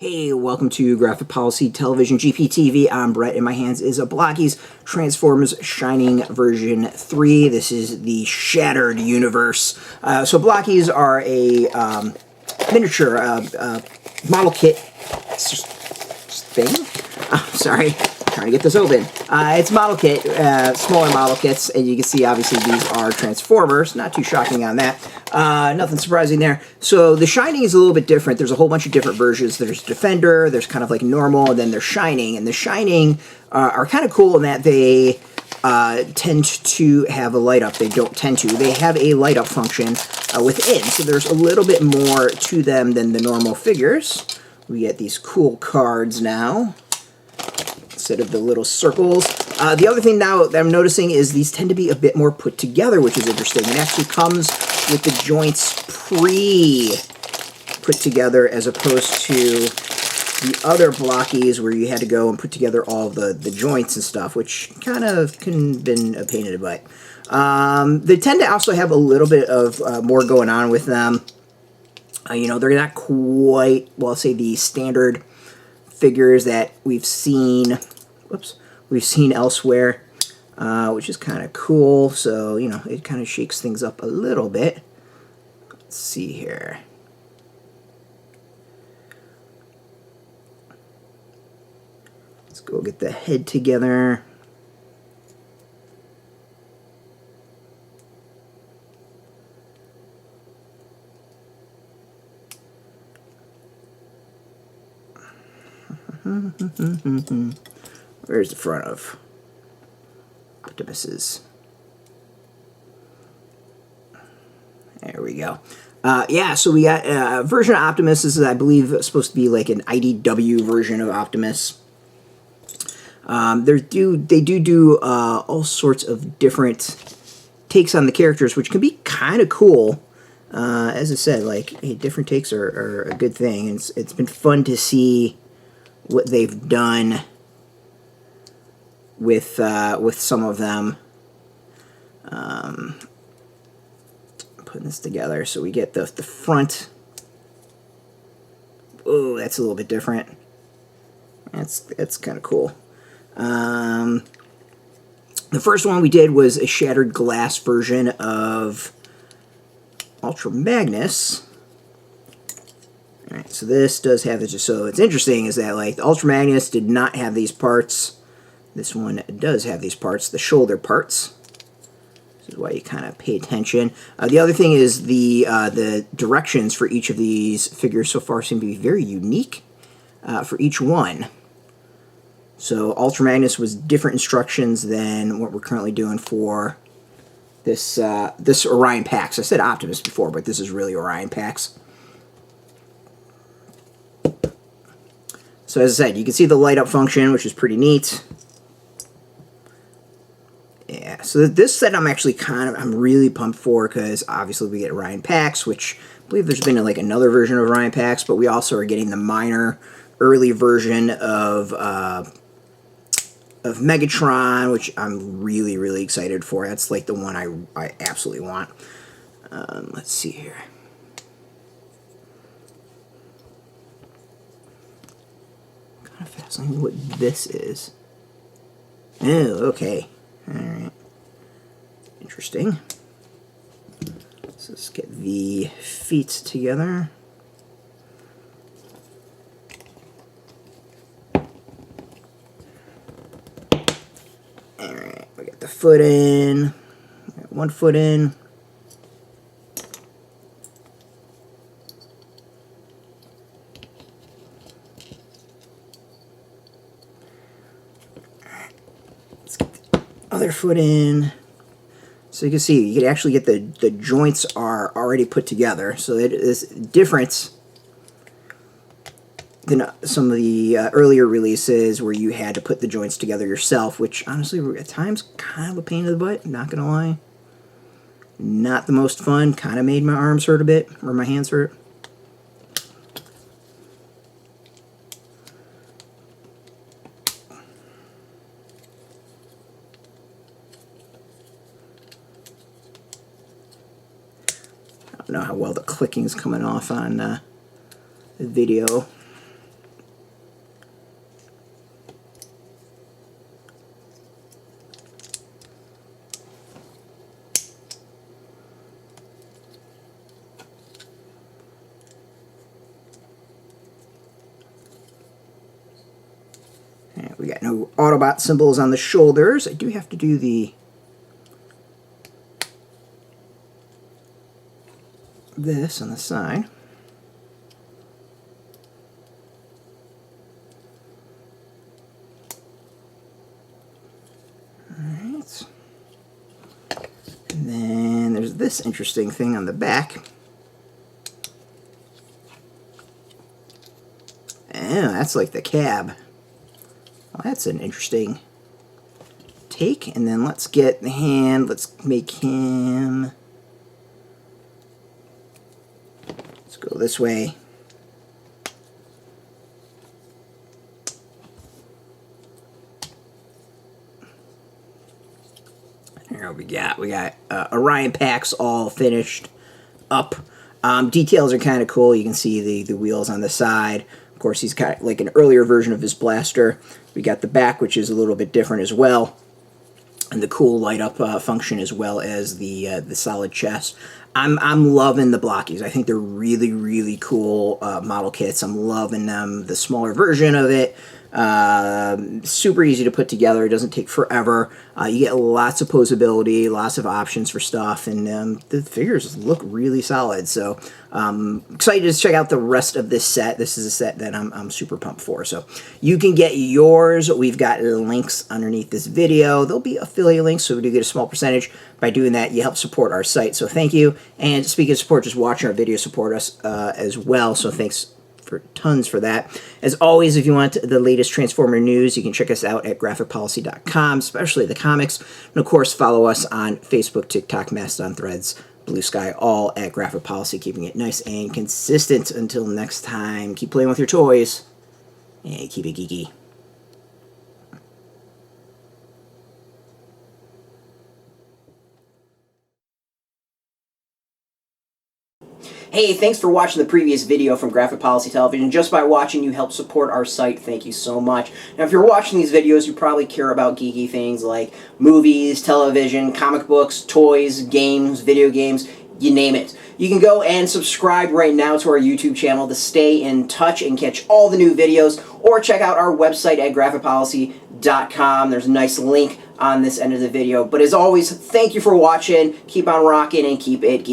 Hey, welcome to Graphic Policy Television GPTV. I'm Brett. In my hands is a Blokees Transformers Shining version 3. This is the Shattered Universe. So Blokees are a miniature model kit thing. Oh, sorry, trying to get this open. It's a model kit, smaller model kits, and you can see obviously these are Transformers. Not too shocking on that. Nothing surprising there. So the Shining is a little bit different. There's a whole bunch of different versions. There's Defender, there's kind of like normal, and then there's Shining. And the Shining are kind of cool in that they tend to have a light up. They don't tend to. They have a light up function within. So there's a little bit more to them than the normal figures. We get these cool cards now instead of the little circles. The other thing now that I'm noticing is these tend to be a bit more put together, which is interesting. It actually comes with the joints pre-put together as opposed to the other Blokees where you had to go and put together all the joints and stuff, which kind of can have been a pain in the butt. They tend to also have a little bit of more going on with them. You know, they're not quite, well, I'll say the standard figures that we've seen, elsewhere, which is kind of cool. So, you know, it kind of shakes things up a little bit. Let's see here. Let's go get the head together. Where's the front of Optimus's? There we go. Yeah, so we got a version of Optimus. This is, I believe, supposed to be like an IDW version of Optimus. They do all sorts of different takes on the characters, which can be kind of cool. As I said, like, hey, different takes are a good thing. It's been fun to see what they've done with some of them. Putting this together, so we get the front. Oh, that's a little bit different. That's kind of cool. The first one we did was a shattered glass version of Ultra Magnus. Alright, so this does have this. So it's interesting is that, like, the Ultra Magnus did not have these parts. This one does have these parts, the shoulder parts. This is why you kind of pay attention. The other thing is the directions for each of these figures so far seem to be very unique for each one. So Ultra Magnus was different instructions than what we're currently doing for this this Orion Pax. I said Optimus before, but this is really Orion Pax. So as I said, you can see the light up function, which is pretty neat. Yeah, so this set I'm really pumped for, because obviously we get Orion Pax, which I believe there's been like another version of Orion Pax, but we also are getting the minor early version of Megatron, which I'm really, really excited for. That's like the one I absolutely want. Let's see here. Kind of fascinating what this is. Oh, okay. Alright. Interesting. So let's get the feet together. Alright, we got the foot in. We got one foot in. Other foot in. So you can see, you can actually get the joints are already put together. So it is different than some of the earlier releases where you had to put the joints together yourself, which honestly at times kind of a pain in the butt, not gonna lie. Not the most fun, kind of made my arms hurt a bit, or my hands hurt. I don't know how well the clicking's coming off on the video. We got no Autobot symbols on the shoulders. I do have to do this on the side. Alright. And then there's this interesting thing on the back. Oh, that's like the cab. Well, that's an interesting take. And then let's get the hand. Let's make him... Let's go this way. Here we got Orion Pax all finished up. Details are kind of cool. You can see the wheels on the side. Of course, he's kind of like an earlier version of his blaster. We got the back, which is a little bit different as well, and the cool light up function, as well as the solid chest. I'm loving the Blokees. I think they're really, really cool model kits. I'm loving them. The smaller version of it, super easy to put together. It doesn't take forever. You get lots of posability, lots of options for stuff, and the figures look really solid. So excited to check out the rest of this set. This is a set that I'm super pumped for. So you can get yours. We've got links underneath this video. There'll be affiliate links, so we do get a small percentage. By doing that, you help support our site. So thank you. And speaking of support, just watching our video support us as well. So thanks for tons for that. As always, if you want the latest Transformer news, you can check us out at graphicpolicy.com, especially the comics. And of course, follow us on Facebook, TikTok, Mastodon, Threads, Blue Sky, all at Graphic Policy, keeping it nice and consistent. Until next time, keep playing with your toys and keep it geeky. Hey, thanks for watching the previous video from Graphic Policy Television. Just by watching, you help support our site. Thank you so much. Now, if you're watching these videos, you probably care about geeky things like movies, television, comic books, toys, games, video games, you name it. You can go and subscribe right now to our YouTube channel to stay in touch and catch all the new videos, or check out our website at graphicpolicy.com. There's a nice link on this end of the video. But as always, thank you for watching. Keep on rocking and keep it geeky.